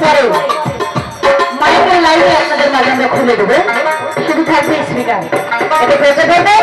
পরে মাইকের লাইনে আপনাদের মাঝে আমরা খুলে দেবো, শুধু থাকবে স্পিকার, এটা বেঁচে করবে।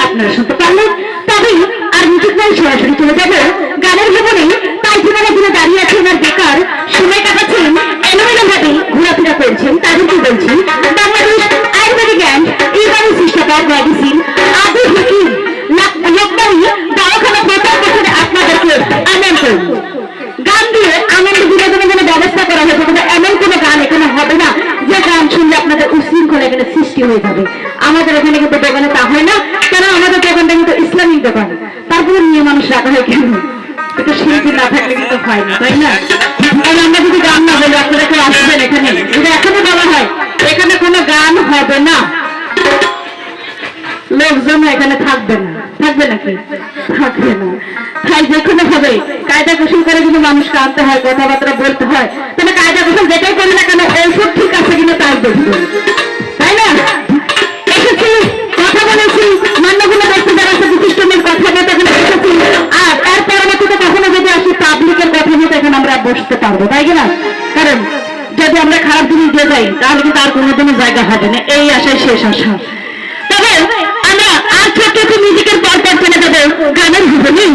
আপনারা শুনতে পারলেন, তবে আর মিউজিক নাই সরাসরি চলে যাবে গানের ভবনে। তাই যারা দিনে দাঁড়িয়ে আছেন আর বেকার সময় কাটাচ্ছেন, এলোমেলো ভাবে ঘোরাফেরা করছেন, তাদেরকে বলছি Bangladesh Ayurvedic and Unani system medicine আদি হেকিম লোকবাড়ি দওয়াখানা প্রচার বছরে আপনাদেরকে আমন্ত্রণ। গান দিয়ে আনন্দ বিনোদনের জন্য ব্যবস্থা করা হয়েছে, কিন্তু এমন কোনো গান এখানে হবে না যে গান শুনলে আপনাদের উশৃঙ্খলা এখানে সৃষ্টি হয়ে যাবে। আমাদের এখানে কিন্তু দোকানে তা হয় না, কারণ আমাদের দোকানটা কিন্তু ইসলামিক দোকান। তারপরে নিয়ে মানুষ রাখা হয় কেন? এটা শিল্পী না থাকলে কিন্তু হয় না, তাই না? কারণ আমরা যদি গান না বলি আপনারা কেউ আসবেন এখানে? যদি এখনো বলা হয় এখানে কোনো গান হবে না, লোকজন এখানে থাকবে না, থাকবে নাকি? থাকবে না। তাই যেখানে হবে কায়দা কৌশল করে কিন্তু মানুষকে আনতে হয়, কথাবার্তা বলতে হয়। তাহলে কায়দা কৌশল যেটাই করে না কেন ঔষধ ঠিক আছে কিনা তার দেখবো, তাই না? এসেছি, কথা বলেছি, মান্যগুলো ব্যক্তি যারা আছে বিশিষ্টমের কথা মতো এখানে এসেছি। আর এর পরবর্তীতে কখনো যদি আসি পাবলিকের কথা মতো এখানে আমরা বসতে পারবো, তাই কিনা? কারণ যদি আমরা খারাপ জিনিস দিয়ে যাই তাহলে কিন্তু আর কোনোদিনও জায়গা হবে না, এই আশায় শেষ আশা। তবে আমরা আর ছোট্ট মিউজিকের পর চলে যাবো গানের ভুবনে।